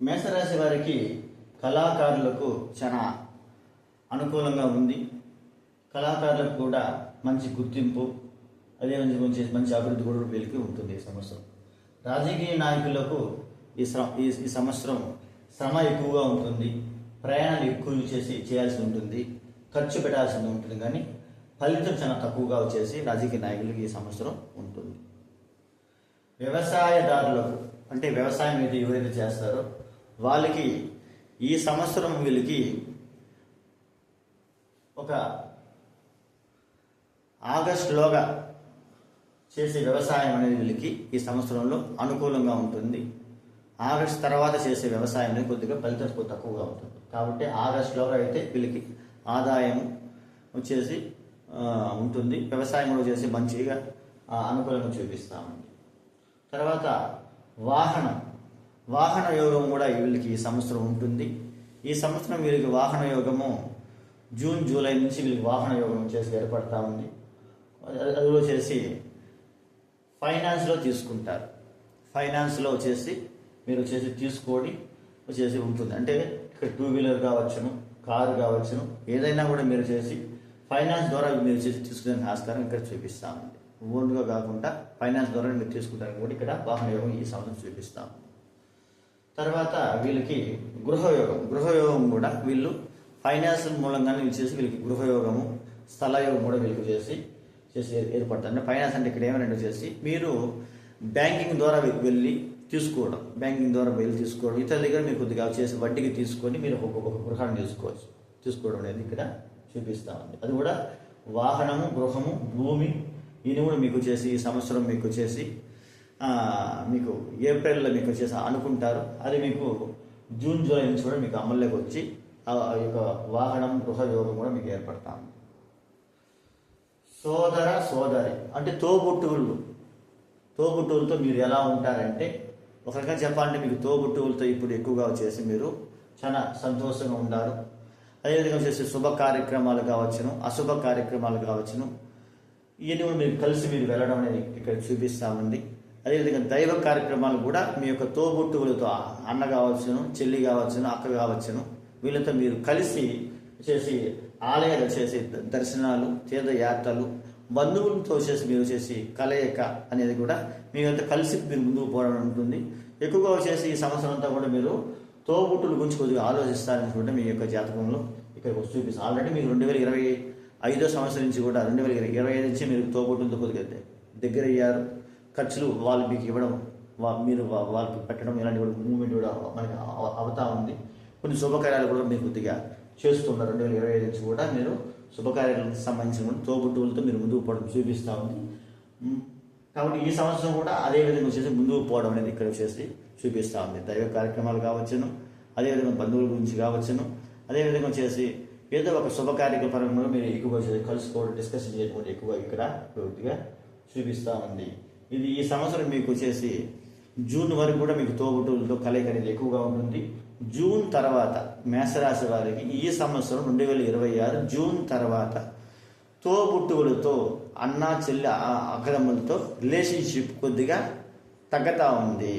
మేషరాశి వారికి కళాకారులకు చాలా అనుకూలంగా ఉంది. కళాకారులకు కూడా మంచి గుర్తింపు, అదే మంచి అభివృద్ధి కూడా వీళ్ళకి ఉంటుంది ఈ సంవత్సరం. రాజకీయ నాయకులకు ఈ సంవత్సరం శ్రమ ఎక్కువగా ఉంటుంది. ప్రయాణాలు ఎక్కువ చేయాల్సి ఉంటుంది, ఖర్చు పెట్టాల్సి ఉంటుంది. కానీ ఫలితం చాలా తక్కువగా వచ్చేసి రాజకీయ నాయకులకు ఈ సంవత్సరం ఉంటుంది. వ్యవసాయదారులకు అంటే వ్యవసాయం మీద ఎవరైతే చేస్తారో వాళ్ళకి ఈ సంవత్సరం వీళ్ళకి ఒక ఆగస్టులోగా చేసే వ్యవసాయం అనేది వీళ్ళకి ఈ సంవత్సరంలో అనుకూలంగా ఉంటుంది. ఆగస్టు తర్వాత చేసే వ్యవసాయం అనేది కొద్దిగా ఫలితం తక్కువగా ఉంటుంది. కాబట్టి ఆగస్టులోగా అయితే వీళ్ళకి ఆదాయం వచ్చేసి ఉంటుంది. వ్యవసాయం కూడా చేసి మంచిగా అనుకూలంగా చూపిస్తామండి. తర్వాత వాహన యోగం కూడా వీళ్ళకి ఈ సంవత్సరం ఉంటుంది. ఈ సంవత్సరం వీళ్ళకి వాహన యోగము జూన్ జూలై నుంచి వీళ్ళకి వాహన యోగం చేసి ఏర్పడతా ఉంది. అది వచ్చేసి ఫైనాన్స్లో తీసుకుంటారు. ఫైనాన్స్లో వచ్చేసి మీరు వచ్చేసి తీసుకొని వచ్చేసి ఉంటుంది. అంటే ఇక్కడ 2 వీలర్ కావచ్చును, కారు కావచ్చును, ఏదైనా కూడా మీరు చేసి ఫైనాన్స్ ద్వారా మీరు చేసి తీసుకునే ఆస్కారం ఇక్కడ చూపిస్తామండి. ఓన్గా కాకుండా ఫైనాన్స్ ద్వారా మీరు తీసుకుంటారని కూడా ఇక్కడ వాహన యోగం ఈ సంవత్సరం చూపిస్తాము. తర్వాత వీళ్ళకి గృహయోగం కూడా వీళ్ళు ఫైనాన్స్ మూలంగానే చేసి వీళ్ళకి గృహయోగము, స్థలయోగం కూడా వీళ్ళకి చేసి ఏర్పడుతుంది. అంటే ఫైనాన్స్ అంటే ఇక్కడ ఏమైనా చేసి మీరు బ్యాంకింగ్ ద్వారా వెళ్ళి తీసుకోవడం, ఇతర దగ్గర మీరు కొద్దిగా చేసి వడ్డీకి తీసుకొని మీరు ఒక్కొక్క గృహాన్ని తీసుకోవడం అనేది ఇక్కడ చూపిస్తామండి. అది కూడా వాహనము, గృహము, భూమి ఇది కూడా మీకు చేసి ఈ సంవత్సరం మీకు చేసి మీకు ఏప్రిల్లో మీకు చేసి అనుకుంటారు. అది మీకు జూన్ జూలై నుంచి కూడా మీకు అమల్లోకి వచ్చి ఆ యొక్క వాహనం, గృహ యోగం కూడా మీకు ఏర్పడతాము. సోదరి అంటే తోబుట్టువులతో మీరు ఎలా ఉంటారంటే, ఒక రకంగా చెప్పాలంటే మీకు తోబుట్టువులతో ఇప్పుడు ఎక్కువగా వచ్చేసి మీరు చాలా సంతోషంగా ఉన్నారు. అదేవిధంగా వచ్చేసి శుభ కార్యక్రమాలు కావచ్చును, అశుభ కార్యక్రమాలు కావచ్చును, ఇవన్నీ కూడా మీరు కలిసి మీరు వెళ్ళడం అనేది ఇక్కడ చూపిస్తామండి. అదేవిధంగా దైవ కార్యక్రమాలు కూడా మీ యొక్క తోబుట్టువులతో, అన్న కావచ్చును, చెల్లి కావచ్చును, అక్క కావచ్చును, వీళ్ళతో మీరు కలిసి చేసి ఆలయాలు చేసి దర్శనాలు, తీర్థయాత్రలు, బంధువులతో చేసి మీరు చేసి కలయిక అనేది కూడా మీరంతా కలిసి మీరు ముందుకు పోవడం ఉంటుంది. ఎక్కువగా వచ్చేసి ఈ సంవత్సరం అంతా కూడా మీరు తోబుట్టుల గురించి కొద్దిగా ఆలోచిస్తారనుకుంటే మీ యొక్క జాతకంలో ఇక్కడ చూపిస్తాను. ఆల్రెడీ మీరు 2025 సంవత్సరం నుంచి కూడా 2025 నుంచి మీరు తోబుట్టులతో కొద్దిగా దగ్గర అయ్యారు. ఖర్చులు వాళ్ళు మీకు ఇవ్వడం, మీరు వాళ్ళకి పెట్టడం, ఇలాంటి కూడా మూవ్మెంట్ కూడా మనకి అవుతా ఉంది. కొన్ని శుభకార్యాలు కూడా మీరు కొద్దిగా చేస్తున్నారు. 2025 నుంచి కూడా మీరు శుభకార్యాలకు సంబంధించిన కూడా తోబుట్టువులతో మీరు ముందుకు పోవడం చూపిస్తూ ఉంది. కాబట్టి ఈ సంవత్సరం కూడా అదేవిధంగా వచ్చేసి ముందుకు పోవడం అనేది ఇక్కడ వచ్చేసి చూపిస్తూ ఉంది. దైవ కార్యక్రమాలు కావచ్చును, అదేవిధంగా బంధువుల గురించి కావచ్చును, అదేవిధంగా వచ్చేసి ఏదో ఒక శుభ కార్యక్రమంలో మీరు ఎక్కువగా వచ్చేసి కలుసుకోవడం, డిస్కషన్ చేయడం కూడా ఎక్కువ ఇక్కడ పూర్తిగా చూపిస్తూ ఉంది. ఇది ఈ సంవత్సరం మీకు వచ్చేసి జూన్ వరకు కూడా మీకు తోబుట్టువులతో కలయిక అనేది ఎక్కువగా ఉంటుంది. జూన్ తర్వాత మేషరాశి వారికి ఈ సంవత్సరం 2026 జూన్ తర్వాత తోబుట్టువులతో, అన్న, చెల్లి, అక్కదమ్ములతో రిలేషన్షిప్ కొద్దిగా తగ్గతా ఉంది.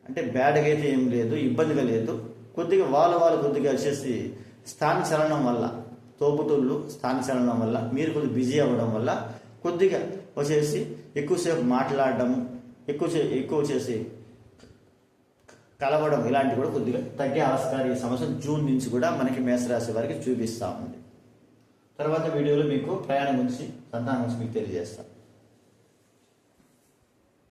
అంటే బ్యాడ్గా అయితే ఏం లేదు, ఇబ్బందిగా లేదు. కొద్దిగా వాళ్ళు కొద్దిగా వచ్చేసి స్థాన చలనం వల్ల, తోబుట్టువులు స్థాన చలనం వల్ల మీరు కొద్దిగా బిజీ అవ్వడం వల్ల కొద్దిగా వచ్చేసి ఎక్కువసేపు మాట్లాడడం, ఎక్కువ చేసి కలవడం ఇలాంటివి కూడా కొద్దిగా తగ్గే ఆస్కారం ఈ సంవత్సరం జూన్ నుంచి కూడా మనకి మేషరాశి వారికి చూపిస్తామండి. తర్వాత వీడియోలో మీకు ప్రయాణం గురించి, సంతానం గురించి మీకు తెలియజేస్తాను.